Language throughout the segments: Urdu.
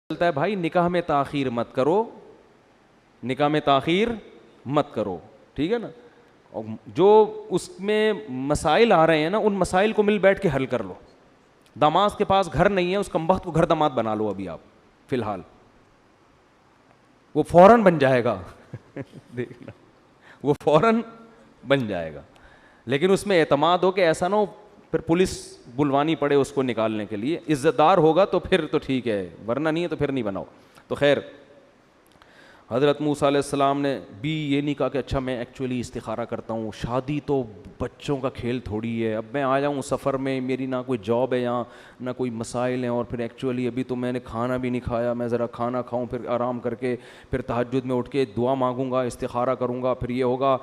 چلتا ہے بھائی نکاح میں تاخیر مت کرو، نکاح میں تاخیر مت کرو، ٹھیک ہے نا. اور جو اس میں مسائل آ رہے ہیں نا، ان مسائل کو مل بیٹھ کے حل کر لو. داماد کے پاس گھر نہیں ہے، اس کمبخت کو گھر داماد بنا لو ابھی آپ فی الحال، وہ فوراً بن جائے گا دیکھنا وہ فوراً بن جائے گا. لیکن اس میں اعتماد ہو کہ ایسا نہ ہو پھر پولیس بلوانی پڑے اس کو نکالنے کے لیے. عزت دار ہوگا تو پھر تو ٹھیک ہے، ورنہ نہیں ہے تو پھر نہیں بناؤ. تو خیر حضرت موسیٰ علیہ السلام نے بھی یہ نہیں کہا کہ اچھا میں ایکچولی استخارہ کرتا ہوں، شادی تو بچوں کا کھیل تھوڑی ہے، اب میں آ جاؤں سفر میں، میری نہ کوئی جاب ہے یہاں نہ کوئی مسائل ہیں، اور پھر ایکچولی ابھی تو میں نے کھانا بھی نہیں کھایا، میں ذرا کھانا کھاؤں پھر آرام کر کے پھر تہجد میں اٹھ کے دعا مانگوں گا، استخارہ کروں گا، پھر یہ ہوگا.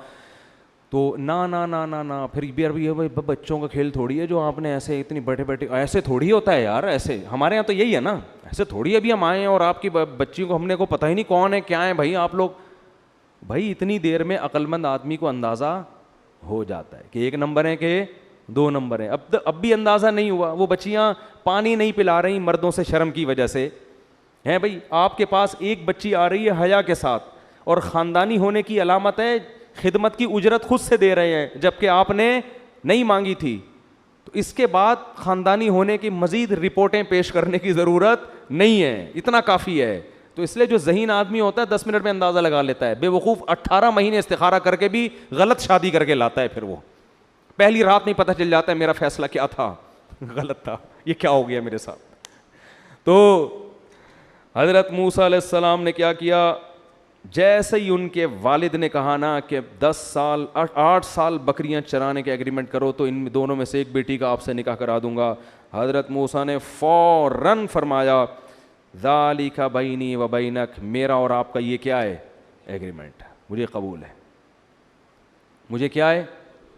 تو نہ پھر بھی بچوں کا کھیل تھوڑی ہے جو آپ نے ایسے اتنی بیٹھے بیٹھے، ایسے تھوڑی ہوتا ہے یار، ایسے ہمارے یہاں تو یہی ہے نا، ایسے تھوڑی ابھی ہم آئے ہیں اور آپ کی بچی کو ہم نے کو پتہ ہی نہیں کون ہے کیا ہے. بھائی آپ لوگ بھائی اتنی دیر میں عقل مند آدمی کو اندازہ ہو جاتا ہے کہ ایک نمبر ہے کہ دو نمبر ہے. اب بھی اندازہ نہیں ہوا. وہ بچیاں پانی نہیں پلا رہی مردوں سے شرم کی وجہ سے ہیں. بھائی آپ کے پاس ایک بچی آ رہی ہے حیا کے ساتھ، اور خاندانی ہونے کی علامت ہے خدمت کی اجرت خود سے دے رہے ہیں جبکہ آپ نے نہیں مانگی تھی. تو اس کے بعد خاندانی ہونے کی مزید رپورٹیں پیش کرنے کی ضرورت نہیں ہے، اتنا کافی ہے. تو اس لیے جو ذہین آدمی ہوتا ہے 10 منٹ میں اندازہ لگا لیتا ہے. بے وقوف 18 مہینے استخارہ کر کے بھی غلط شادی کر کے لاتا ہے. پھر وہ پہلی رات نہیں پتہ چل جاتا ہے میرا فیصلہ کیا تھا، غلط تھا، یہ کیا ہو گیا میرے ساتھ. تو حضرت موسیٰ علیہ السلام نے کیا کیا، جیسے ہی ان کے والد نے کہا نا کہ 8 سال بکریاں چرانے کے ایگریمنٹ کرو تو ان دونوں میں سے ایک بیٹی کا آپ سے نکاح کرا دوں گا، حضرت موسیٰ نے فوراً فرمایا ذالک بینی و بینک، میرا اور آپ کا یہ کیا ہے ایگریمنٹ، مجھے قبول ہے، مجھے کیا ہے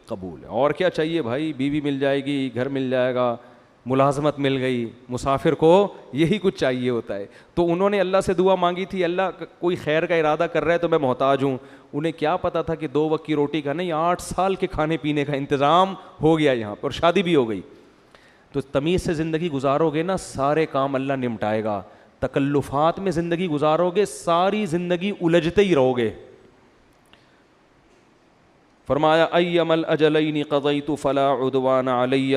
قبول ہے. اور کیا چاہیے بھائی، بیوی مل جائے گی، گھر مل جائے گا، ملازمت مل گئی، مسافر کو یہی کچھ چاہیے ہوتا ہے. تو انہوں نے اللہ سے دعا مانگی تھی اللہ کوئی خیر کا ارادہ کر رہا ہے تو میں محتاج ہوں. انہیں کیا پتا تھا کہ 2 وقت کی روٹی کا نہیں، 8 سال کے کھانے پینے کا انتظام ہو گیا یہاں پر، اور شادی بھی ہو گئی. تو تمیز سے زندگی گزارو گے نا سارے کام اللہ نمٹائے گا. تکلفات میں زندگی گزارو گے ساری زندگی الجھتے ہی رہو گے. فرمایا ایم الاجلین قضیت فلا عدوان علی،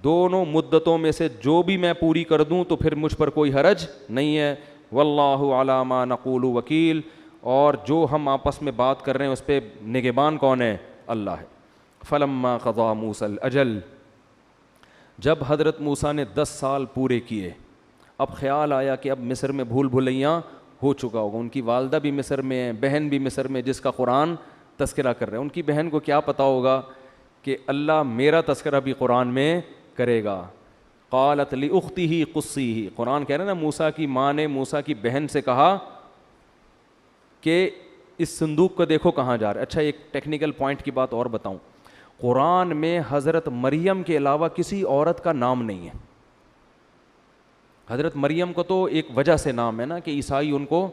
دونوں مدتوں میں سے جو بھی میں پوری کر دوں تو پھر مجھ پر کوئی حرج نہیں ہے. واللہ علی ما نقول وکیل، اور جو ہم آپس میں بات کر رہے ہیں اس پہ نگہبان کون ہے؟ اللہ ہے. فلما قضا موسیٰ الاجل، جب حضرت موسیٰ نے 10 سال پورے کیے، اب خیال آیا کہ اب مصر میں بھول بھلیاں ہو چکا ہوگا. ان کی والدہ بھی مصر میں ہے، بہن بھی مصر میں جس کا قرآن تذکرہ کر رہے ہیں. ان کی بہن کو کیا پتا ہوگا کہ اللہ میرا تذکرہ بھی قرآن میں کرے گا. قالت لاختہ قصیہ، قرآن کہہ رہے ہیں نا موسیٰ کی ماں نے موسیٰ کی بہن سے کہا کہ اس صندوق کو دیکھو کہاں جا رہا ہے. اچھا ایک ٹیکنیکل پوائنٹ کی بات اور بتاؤں، قرآن میں حضرت مریم کے علاوہ کسی عورت کا نام نہیں ہے. حضرت مریم کو تو ایک وجہ سے نام ہے نا کہ عیسائی ان کو،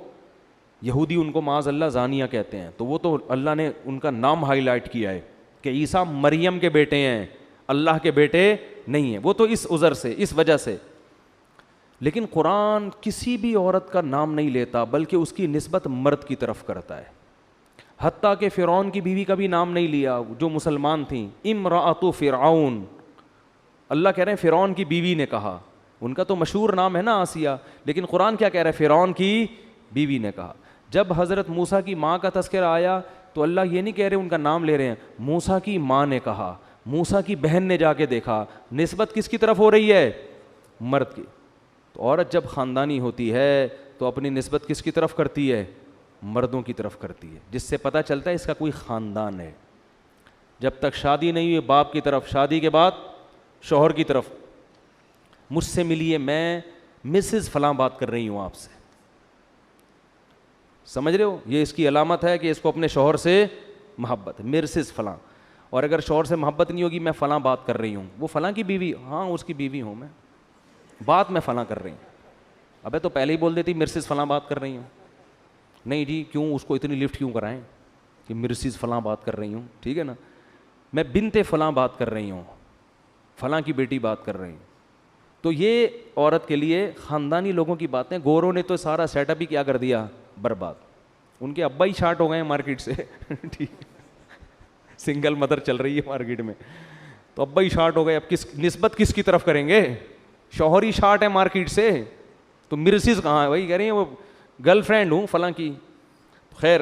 یہودی ان کو معاذ اللہ زانیہ کہتے ہیں، تو وہ تو اللہ نے ان کا نام ہائی لائٹ کیا ہے کہ عیسیٰ مریم کے بیٹے ہیں، اللہ کے بیٹے نہیں ہیں. وہ تو اس عذر سے، اس وجہ سے. لیکن قرآن کسی بھی عورت کا نام نہیں لیتا بلکہ اس کی نسبت مرد کی طرف کرتا ہے. حتیٰ کہ فرعون کی بیوی کا بھی نام نہیں لیا جو مسلمان تھیں، امرأۃ فرعون. اللہ کہہ رہے ہیں فرعون کی بیوی نے کہا، ان کا تو مشہور نام ہے نا آسیہ، لیکن قرآن کیا کہہ رہا ہے؟ فرعون کی بیوی نے کہا. جب حضرت موسیٰ کی ماں کا تذکرہ آیا تو اللہ یہ نہیں کہہ رہے ان کا نام لے رہے ہیں، موسیٰ کی ماں نے کہا، موسیٰ کی بہن نے جا کے دیکھا. نسبت کس کی طرف ہو رہی ہے؟ مرد کی. تو عورت جب خاندانی ہوتی ہے تو اپنی نسبت کس کی طرف کرتی ہے؟ مردوں کی طرف کرتی ہے، جس سے پتہ چلتا ہے اس کا کوئی خاندان ہے. جب تک شادی نہیں ہوئی باپ کی طرف، شادی کے بعد شوہر کی طرف. مجھ سے ملیے، میں مسز فلاں بات کر رہی ہوں آپ سے، سمجھ رہے ہو؟ یہ اس کی علامت ہے کہ اس کو اپنے شوہر سے محبت، مسز فلاں. اور اگر شوہر سے محبت نہیں ہوگی، میں فلاں بات کر رہی ہوں، وہ فلاں کی بیوی، ہاں اس کی بیوی ہوں میں، بات میں فلاں کر رہی ہوں. ابے تو پہلے ہی بول دیتی مسز فلاں بات کر رہی ہوں. نہیں جی کیوں اس کو اتنی لفٹ کیوں کرائیں کہ مسز فلاں بات کر رہی ہوں، ٹھیک ہے نا. میں بنت فلاں بات کر رہی ہوں، فلاں کی بیٹی بات کر رہی ہوں. تو یہ عورت کے لیے خاندانی لوگوں کی باتیں. گوروں نے تو سارا سیٹ اپ ہی کیا کر دیا برباد. ان کے ابا ہی شارٹ ہو گئے ہیں مارکیٹ سے. ٹھیک, سنگل مدر چل رہی ہے مارکیٹ میں, تو ابا ہی شارٹ ہو گئے. اب کس نسبت کس کی طرف کریں گے؟ شوہر ہی شارٹ ہے مارکیٹ سے, تو مرسز کہاں ہے؟ وہی کہہ رہی ہیں وہ گرل فرینڈ ہوں فلاں کی. خیر,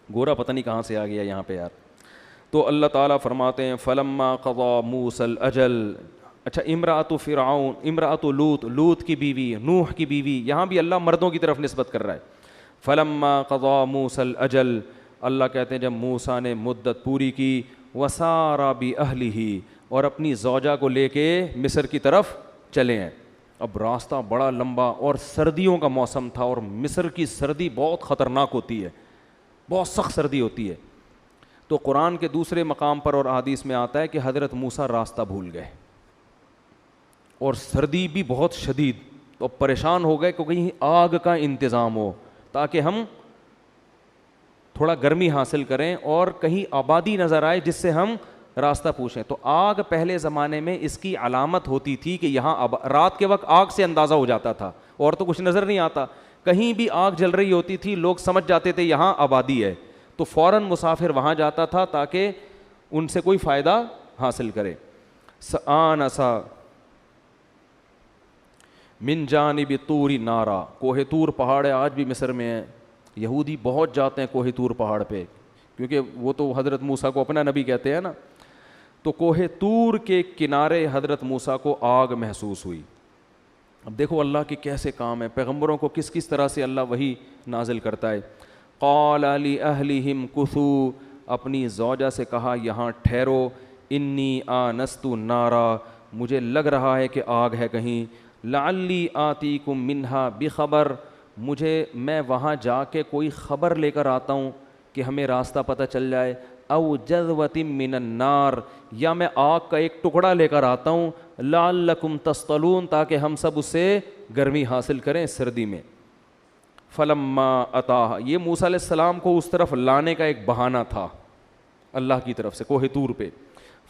گورا پتہ نہیں کہاں سے آ گیا یہاں پہ یار. تو اللہ تعالیٰ فرماتے ہیں فلما قضا موسیٰ الاجل. اچھا, امرأۃ فرعون, امرأۃ لوط, لوط کی بیوی, نوح کی بیوی, یہاں بھی اللہ مردوں کی طرف نسبت کر رہا ہے. فلما قضا موسیٰ الاجل, اللہ کہتے ہیں جب موسیٰ نے مدت پوری کی, وسارا بأہلہ, اور اپنی زوجہ کو لے کے مصر کی طرف چلے ہیں. اب راستہ بڑا لمبا اور سردیوں کا موسم تھا, اور مصر کی سردی بہت خطرناک ہوتی ہے, بہت سخت سردی ہوتی ہے. تو قرآن کے دوسرے مقام پر اور احادیث میں آتا ہے کہ حضرت موسیٰ راستہ بھول گئے, اور سردی بھی بہت شدید, تو پریشان ہو گئے کہ کہیں آگ کا انتظام ہو تاکہ ہم تھوڑا گرمی حاصل کریں اور کہیں آبادی نظر آئے جس سے ہم راستہ پوچھیں. تو آگ پہلے زمانے میں اس کی علامت ہوتی تھی کہ یہاں رات کے وقت آگ سے اندازہ ہو جاتا تھا, اور تو کچھ نظر نہیں آتا, کہیں بھی آگ جل رہی ہوتی تھی لوگ سمجھ جاتے تھے یہاں آبادی ہے, تو فوراً مسافر وہاں جاتا تھا تاکہ ان سے کوئی فائدہ حاصل کرے. آنسا من جانب طور نارا, کوہ طور پہاڑ ہے آج بھی مصر میں ہے, یہودی بہت جاتے ہیں کوہ طور پہاڑ پہ, کیونکہ وہ تو حضرت موسیٰ کو اپنا نبی کہتے ہیں نا. تو کوہ طور کے کنارے حضرت موسیٰ کو آگ محسوس ہوئی. اب دیکھو اللہ کے کیسے کام ہے, پیغمبروں کو کس کس طرح سے اللہ وحی نازل کرتا ہے. قال لأہلہم کثوا, اپنی زوجہ سے کہا یہاں ٹھہرو, انی آنست نارا, مجھے لگ رہا ہے کہ آگ ہے کہیں, لعلی آتیکم منہا بخبر, میں وہاں جا کے کوئی خبر لے کر آتا ہوں کہ ہمیں راستہ پتہ چل جائے, او جذوۃ من النار, یا میں آگ کا ایک ٹکڑا لے کر آتا ہوں, لعلکم تصطلون, تاکہ ہم سب اس سے گرمی حاصل کریں سردی میں. فلما اتاہا, یہ موسیٰ علیہ السلام کو اس طرف لانے کا ایک بہانہ تھا اللہ کی طرف سے کوہ طور پہ.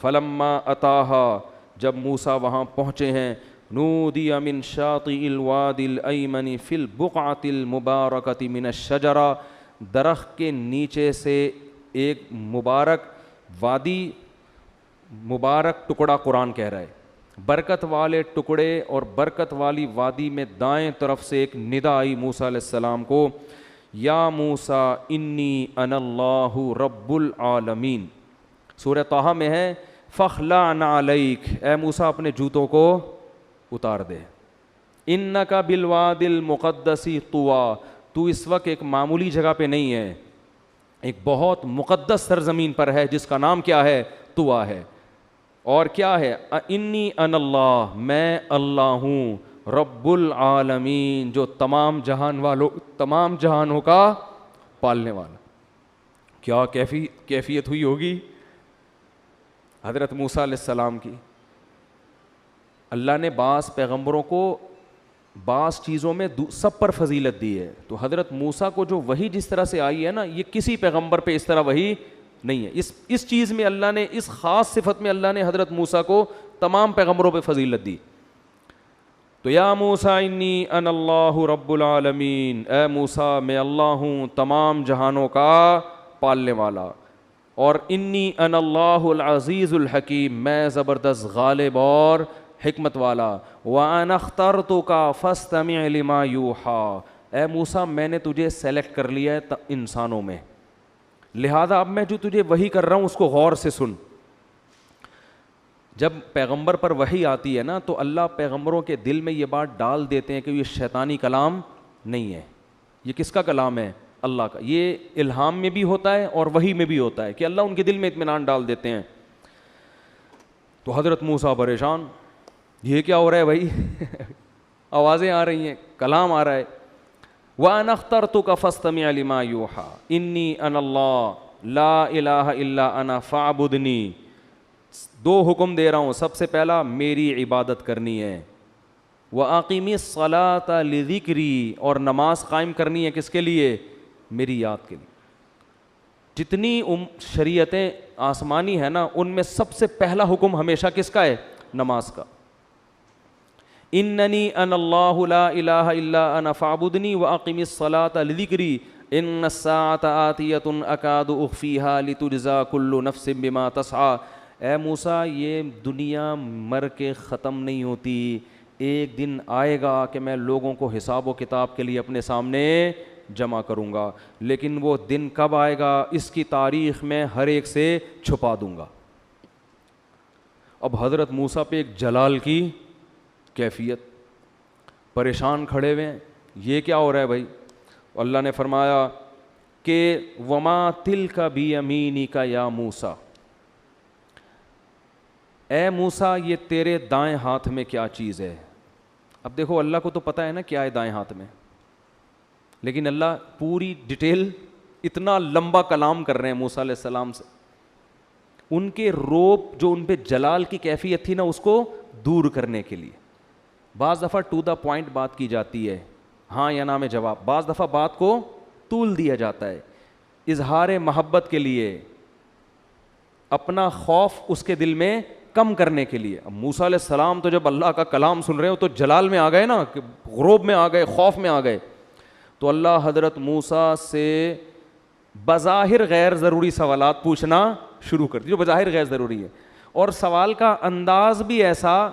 فلما اتاہا, جب موسیٰ وہاں پہنچے ہیں, نودی من شاطئ الوادی الایمن فی البقعۃ المبارکۃ من الشجرہ, درخت کے نیچے سے ایک مبارک وادی, مبارک ٹکڑا قرآن کہہ رہا ہے, برکت والے ٹکڑے اور برکت والی وادی میں دائیں طرف سے ایک ندا آئی موسیٰ علیہ السلام کو, یا موسیٰ انی انا اللہ رب العالمین. سورہ طٰہٰ میں ہے فاخلع نعلیک, اے موسیٰ اپنے جوتوں کو اتار دے, انک بالوادی المقدس طویٰ, تو اس وقت ایک معمولی جگہ پہ نہیں ہے, ایک بہت مقدس سرزمین پر ہے جس کا نام کیا ہے؟ طویٰ ہے. اور کیا ہے؟ انی انا اللہ, میں اللہ ہوں, رب العالمین, جو تمام جہانوں کا پالنے والا. کیا کیفیت ہوئی ہوگی حضرت موسیٰ علیہ السلام کی. اللہ نے بعض پیغمبروں کو بعض چیزوں میں سب پر فضیلت دی ہے, تو حضرت موسیٰ کو جو وحی جس طرح سے آئی ہے نا, یہ کسی پیغمبر پہ اس طرح وحی نہیں ہے. اس چیز میں اللہ نے, اس خاص صفت میں اللہ نے حضرت موسیٰ کو تمام پیغمبروں پہ فضیلت دی. تو یا موسیٰ انی انا اللہ رب العالمین, اے موسیٰ میں اللہ ہوں تمام جہانوں کا پالنے والا, اور انی انا اللہ العزیز الحکیم, میں زبردست غالب اور حکمت والا. وَأَنَا اخْتَرْتُكَ فَاسْتَمِعْ لِمَا يُوحَىٰ, اے موسیٰ میں نے تجھے سلیکٹ کر لیا ہے انسانوں میں, لہذا اب میں جو تجھے وحی کر رہا ہوں اس کو غور سے سن. جب پیغمبر پر وحی آتی ہے نا, تو اللہ پیغمبروں کے دل میں یہ بات ڈال دیتے ہیں کہ یہ شیطانی کلام نہیں ہے, یہ کس کا کلام ہے؟ اللہ کا. یہ الہام میں بھی ہوتا ہے اور وحی میں بھی ہوتا ہے کہ اللہ ان کے دل میں اطمینان ڈال دیتے ہیں. تو حضرت موسیٰ پریشان, یہ کیا ہو رہا ہے بھائی؟ آوازیں آ رہی ہیں, کلام آ رہا ہے. وَأَنَا اخْتَرْتُكَ فَاسْتَمِعْ لِمَا يُوحَىٰ إِنِّي أَنَا اللَّهُ لَا إِلَٰهَ إِلَّا أَنَا فَاعْبُدْنِي. دو حکم دے رہا ہوں, سب سے پہلا میری عبادت کرنی ہے, وَأَقِمِ الصَّلَاةَ لِذِكْرِي, اور نماز قائم کرنی ہے کس کے لیے؟ میری یاد کے لیے. جتنی شریعتیں آسمانی ہیں نا, ان میں سب سے پہلا حکم ہمیشہ کس کا ہے؟ نماز کا. اننی انا اللہ لا الہ الا انا فاعبدنی واقم الصلاۃ لذکری ان الساعۃ آتیۃ اکاد اخفیہا لتجزا کل نفس بما تسعی. اے موسیٰ یہ دنیا مر کے ختم نہیں ہوتی, ایک دن آئے گا کہ میں لوگوں کو حساب و کتاب کے لیے اپنے سامنے جمع کروں گا, لیکن وہ دن کب آئے گا اس کی تاریخ میں ہر ایک سے چھپا دوں گا. اب حضرت موسیٰ پہ ایک جلال کی کیفیت, پریشان کھڑے ہوئے ہیں, یہ کیا ہو رہا ہے بھائی؟ اللہ نے فرمایا کہ وما تلک بیمینک یا موسیٰ, اے موسیٰ یہ تیرے دائیں ہاتھ میں کیا چیز ہے. اب دیکھو اللہ کو تو پتہ ہے نا کیا ہے دائیں ہاتھ میں, لیکن اللہ پوری ڈیٹیل, اتنا لمبا کلام کر رہے ہیں موسیٰ علیہ السلام سے. ان کے روب جو ان پہ جلال کی کیفیت تھی نا اس کو دور کرنے کے لیے بعض دفعہ ٹو دا پوائنٹ بات کی جاتی ہے, ہاں یا نہ میں جواب. بعض دفعہ بات کو طول دیا جاتا ہے اظہار محبت کے لیے, اپنا خوف اس کے دل میں کم کرنے کے لیے. اب موسیٰ علیہ السلام تو جب اللہ کا کلام سن رہے ہو تو جلال میں آ گئے نا, غروب میں آ گئے, خوف میں آ گئے. تو اللہ حضرت موسیٰ سے بظاہر غیر ضروری سوالات پوچھنا شروع کر دی جو بظاہر غیر ضروری ہے, اور سوال کا انداز بھی ایسا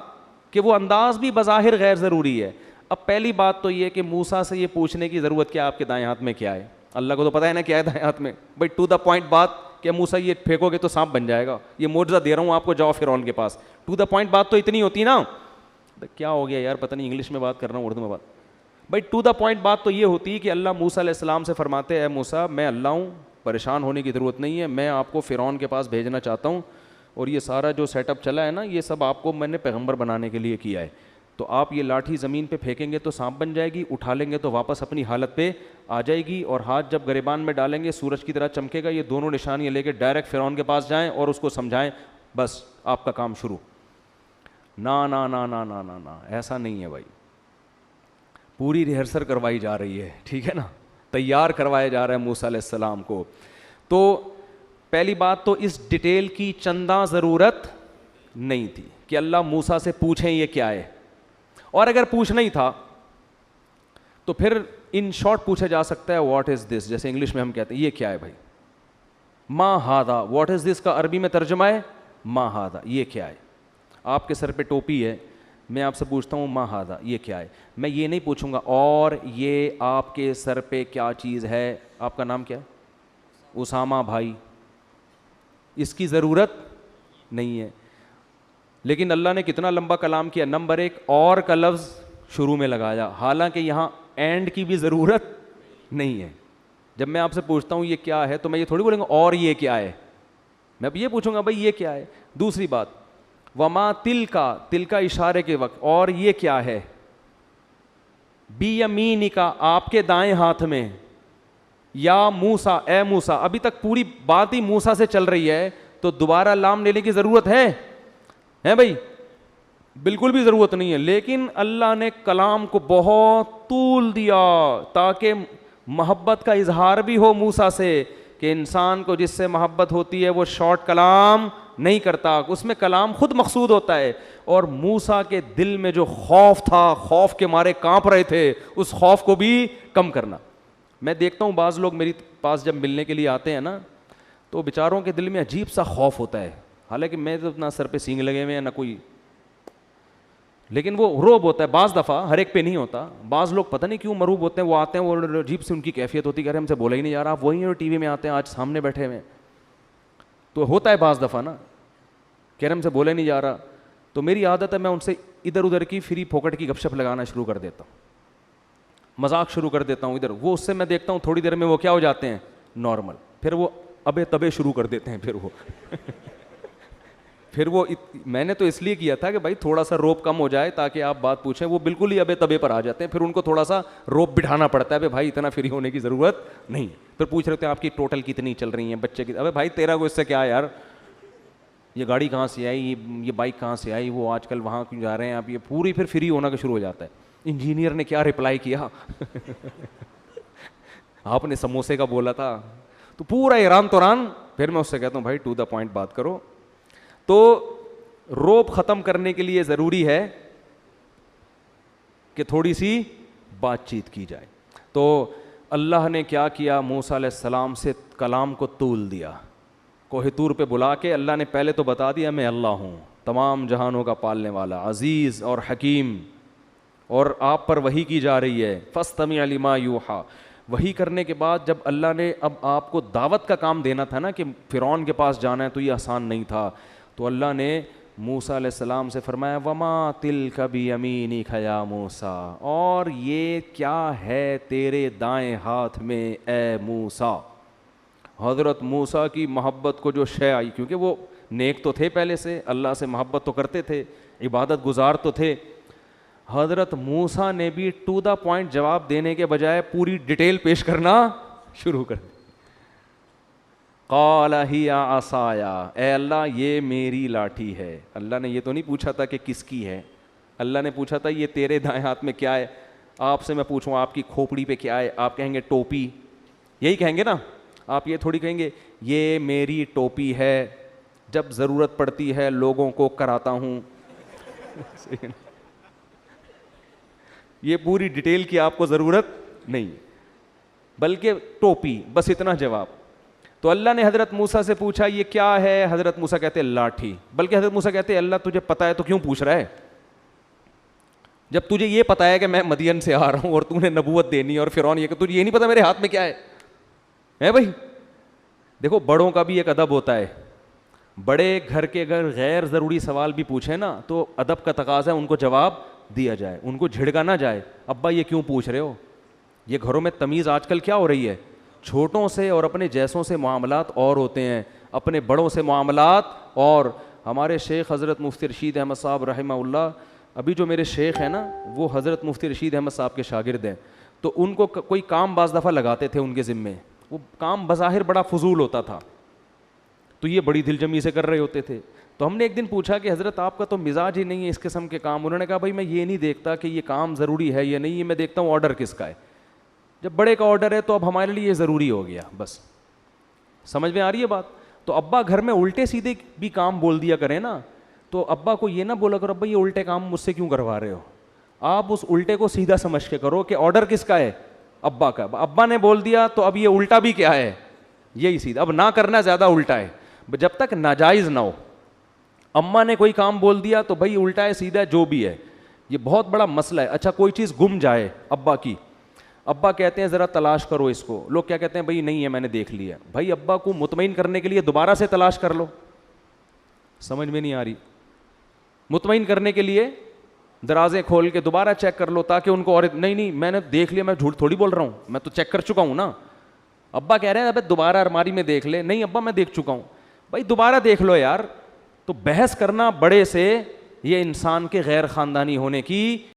کہ وہ انداز بھی بظاہر غیر ضروری ہے. اب پہلی بات تو یہ کہ موسیٰ سے یہ پوچھنے کی ضرورت کیا آپ کے دائیں ہاتھ میں کیا ہے؟ اللہ کو تو پتہ ہے نا کیا ہے دائیں ہاتھ میں. بھائی ٹو دا پوائنٹ بات کہ موسیٰ یہ پھینکو گے تو سانپ بن جائے گا, یہ معجزہ دے رہا ہوں آپ کو, جاؤ فرعون کے پاس. ٹو دا پوائنٹ بات تو اتنی ہوتی نا. کیا ہو گیا یار, پتہ نہیں انگلش میں بات کر رہا ہوں اردو میں بات. بھائی ٹو دا پوائنٹ بات تو یہ ہوتی کہ اللہ موسیٰ علیہ السلام سے فرماتے اے موسیٰ میں اللہ ہوں, پریشان ہونے کی ضرورت نہیں ہے, میں آپ کو فرعون کے پاس بھیجنا چاہتا ہوں, اور یہ سارا جو سیٹ اپ چلا ہے نا یہ سب آپ کو میں نے پیغمبر بنانے کے لیے کیا ہے. تو آپ یہ لاٹھی زمین پہ پھینکیں گے تو سانپ بن جائے گی, اٹھا لیں گے تو واپس اپنی حالت پہ آ جائے گی, اور ہاتھ جب گریبان میں ڈالیں گے سورج کی طرح چمکے گا. یہ دونوں نشانیاں لے کے ڈائریکٹ فرعون کے پاس جائیں اور اس کو سمجھائیں, بس آپ کا کام شروع. نا نا نا نا نا نا نا, ایسا نہیں ہے بھائی. پوری ریہرسل کروائی جا رہی ہے, ٹھیک ہے نا, تیار کروایا جا رہا ہے موسیٰ علیہ السلام کو. تو پہلی بات تو اس ڈیٹیل کی چنداں ضرورت نہیں تھی کہ اللہ موسیٰ سے پوچھیں یہ کیا ہے, اور اگر پوچھنا ہی تھا تو پھر ان شارٹ پوچھا جا سکتا ہے واٹ از دس, جیسے انگلش میں ہم کہتے ہیں یہ کیا ہے بھائی. ما ہاذا, واٹ از دس کا عربی میں ترجمہ ہے ما ہاذا, یہ کیا ہے. آپ کے سر پہ ٹوپی ہے, میں آپ سے پوچھتا ہوں ما ہاذا یہ کیا ہے. میں یہ نہیں پوچھوں گا اور یہ آپ کے سر پہ کیا چیز ہے, آپ کا نام کیا ہے؟ اسامہ بھائی. اس کی ضرورت نہیں ہے. لیکن اللہ نے کتنا لمبا کلام کیا, نمبر ایک اور کا لفظ شروع میں لگایا, حالانکہ یہاں اینڈ کی بھی ضرورت نہیں ہے. جب میں آپ سے پوچھتا ہوں یہ کیا ہے تو میں یہ تھوڑی بولوں گا اور یہ کیا ہے, میں اب یہ پوچھوں گا بھائی یہ کیا ہے. دوسری بات وما تل کا اشارے کے وقت, اور یہ کیا ہے, بیمینک آپ کے دائیں ہاتھ میں, یا موسیٰ اے موسیٰ. ابھی تک پوری بات ہی موسیٰ سے چل رہی ہے تو دوبارہ لام لینے کی ضرورت ہے بھائی؟ بالکل بھی ضرورت نہیں ہے. لیکن اللہ نے کلام کو بہت طول دیا تاکہ محبت کا اظہار بھی ہو موسیٰ سے, کہ انسان کو جس سے محبت ہوتی ہے وہ شارٹ کلام نہیں کرتا, اس میں کلام خود مقصود ہوتا ہے. اور موسیٰ کے دل میں جو خوف تھا, خوف کے مارے کانپ رہے تھے, اس خوف کو بھی کم کرنا. میں دیکھتا ہوں بعض لوگ میری پاس جب ملنے کے لیے آتے ہیں نا تو بیچاروں کے دل میں عجیب سا خوف ہوتا ہے, حالانکہ میں تو اپنا سر پہ سینگ لگے ہوئے ہیں نہ کوئی, لیکن وہ روب ہوتا ہے. بعض دفعہ ہر ایک پہ نہیں ہوتا, بعض لوگ پتہ نہیں کیوں مروب ہوتے ہیں, وہ آتے ہیں وہ عجیب سی ان کی کیفیت ہوتی ہے کہ ہم سے بولا ہی نہیں جا رہا, آپ وہی ہیں ٹی وی میں آتے ہیں آج سامنے بیٹھے ہوئے, تو ہوتا ہے بعض دفعہ نا کہ ہم سے بولا ہی نہیں جا رہا. تو میری عادت ہے میں ان سے ادھر ادھر کی فری پھوکٹ کی گپ شپ لگانا شروع کر دیتا ہوں, مذاق شروع کر دیتا ہوں ادھر. وہ اس سے میں دیکھتا ہوں تھوڑی دیر میں وہ کیا ہو جاتے ہیں نارمل, پھر وہ ابے تبے شروع کر دیتے ہیں. پھر وہ میں نے تو اس لیے کیا تھا کہ بھائی تھوڑا سا روب کم ہو جائے تاکہ آپ بات پوچھیں, وہ بالکل ہی ابے تبے پر آ جاتے ہیں. پھر ان کو تھوڑا سا روب بٹھانا پڑتا ہے, بھائی اتنا فری ہونے کی ضرورت نہیں. پھر پوچھ رہے ہوتے ہیں آپ کی ٹوٹل کتنی چل رہی ہیں, بچے کی, ابے بھائی تیرا کو اس سے کیا ہے یار, یہ گاڑی کہاں سے آئی, یہ بائک کہاں سے آئی, وہ آج کل وہاں کیوں جا رہے ہیں آپ, یہ پوری پھر فری ہونا کا شروع ہو جاتا ہے. انجینئر نے کیا رپلائی کیا, آپ نے سموسے کا بولا تھا, تو پورا ایران توران. پھر میں اس سے کہتا ہوں بھائی ٹو دا پوائنٹ بات کرو. تو روب ختم کرنے کے لیے ضروری ہے کہ تھوڑی سی بات چیت کی جائے. تو اللہ نے کیا کیا, موسیٰ علیہ السلام سے کلام کو طول دیا. کوہ طور پہ بلا کے اللہ نے پہلے تو بتا دیا میں اللہ ہوں, تمام جہانوں کا پالنے والا, عزیز اور حکیم, اور آپ پر وحی کی جا رہی ہے. فاستمع لما یوحیٰ. وحی کرنے کے بعد جب اللہ نے اب آپ کو دعوت کا کام دینا تھا نا, کہ فرعون کے پاس جانا ہے, تو یہ آسان نہیں تھا. تو اللہ نے موسیٰ علیہ السلام سے فرمایا وما تلک بیمینک یا موسیٰ, اور یہ کیا ہے تیرے دائیں ہاتھ میں اے موسیٰ. حضرت موسیٰ کی محبت کو جو شے آئی, کیونکہ وہ نیک تو تھے پہلے سے, اللہ سے محبت تو کرتے تھے, عبادت گزار تو تھے. حضرت موسیٰ نے بھی ٹو دا پوائنٹ جواب دینے کے بجائے پوری ڈیٹیل پیش کرنا شروع کر دی. قال ہی عصای, اے اللہ یہ میری لاٹھی ہے. اللہ نے یہ تو نہیں پوچھا تھا کہ کس کی ہے, اللہ نے پوچھا تھا یہ تیرے دائیں ہاتھ میں کیا ہے. آپ سے میں پوچھوں آپ کی کھوپڑی پہ کیا ہے, آپ کہیں گے ٹوپی, یہی کہیں گے نا. آپ یہ تھوڑی کہیں گے یہ میری ٹوپی ہے, جب ضرورت پڑتی ہے لوگوں کو کراتا ہوں. یہ پوری ڈیٹیل کی آپ کو ضرورت نہیں, بلکہ ٹوپی, بس اتنا جواب. تو اللہ نے حضرت موسیٰ سے پوچھا یہ کیا ہے, حضرت موسیٰ کہتے لاٹھی. بلکہ حضرت موسیٰ کہتے اللہ تجھے پتہ ہے تو کیوں پوچھ رہا ہے, جب تجھے یہ پتہ ہے کہ میں مدین سے آ رہا ہوں اور تو نے نبوت دینی, اور فرعون یہ کہ تجھے یہ نہیں پتہ میرے ہاتھ میں کیا ہے بھائی. دیکھو بڑوں کا بھی ایک ادب ہوتا ہے, بڑے گھر کے اگر غیر ضروری سوال بھی پوچھیں نا تو ادب کا تقاضا ہے ان کو جواب دیا جائے, ان کو جھڑکا نہ جائے. ابا یہ کیوں پوچھ رہے ہو, یہ گھروں میں تمیز آج کل کیا ہو رہی ہے, چھوٹوں سے اور اپنے جیسوں سے معاملات اور ہوتے ہیں, اپنے بڑوں سے معاملات. اور ہمارے شیخ حضرت مفتی رشید احمد صاحب رحمہ اللہ, ابھی جو میرے شیخ ہیں نا وہ حضرت مفتی رشید احمد صاحب کے شاگرد ہیں. تو ان کو کوئی کام بعض دفعہ لگاتے تھے ان کے ذمے, وہ کام بظاہر بڑا فضول ہوتا تھا, تو یہ بڑی دل جمی سے کر رہے ہوتے تھے. تو ہم نے ایک دن پوچھا کہ حضرت آپ کا تو مزاج ہی نہیں ہے اس قسم کے کام. انہوں نے کہا بھائی میں یہ نہیں دیکھتا کہ یہ کام ضروری ہے یا نہیں, یہ میں دیکھتا ہوں آرڈر کس کا ہے. جب بڑے کا آرڈر ہے تو اب ہمارے لیے یہ ضروری ہو گیا. بس سمجھ میں آ رہی ہے بات. تو ابا گھر میں الٹے سیدھے بھی کام بول دیا کریں نا, تو ابا کو یہ نہ بولا کرو ابا یہ الٹے کام مجھ سے کیوں کروا رہے ہو, آپ اس الٹے کو سیدھا سمجھ کے کرو کہ آرڈر کس کا ہے, ابا کا. ابا نے بول دیا تو اب یہ الٹا بھی کیا ہے, یہی سیدھا. اب نہ کرنا زیادہ الٹا ہے, جب تک ناجائز نہ ہو. اماں نے کوئی کام بول دیا تو بھائی الٹا ہے سیدھا جو بھی ہے, یہ بہت بڑا مسئلہ ہے. اچھا کوئی چیز گم جائے ابا کی, ابا کہتے ہیں ذرا تلاش کرو اس کو, لوگ کیا کہتے ہیں بھائی نہیں ہے میں نے دیکھ لیا. بھائی ابا کو مطمئن کرنے کے لیے دوبارہ سے تلاش کر لو. سمجھ میں نہیں آ رہی, مطمئن کرنے کے لیے درازیں کھول کے دوبارہ چیک کر لو تاکہ ان کو, اور نہیں میں نے دیکھ لیا, میں جھوٹ تھوڑی بول رہا ہوں, میں تو چیک کر چکا ہوں نا. ابا کہہ رہے ہیں ابے دوبارہ الماری میں دیکھ لے, نہیں ابا میں دیکھ چکا ہوں. بھائی دوبارہ دیکھ لو یار. تو بحث کرنا بڑے سے یہ انسان کے غیر خاندانی ہونے کی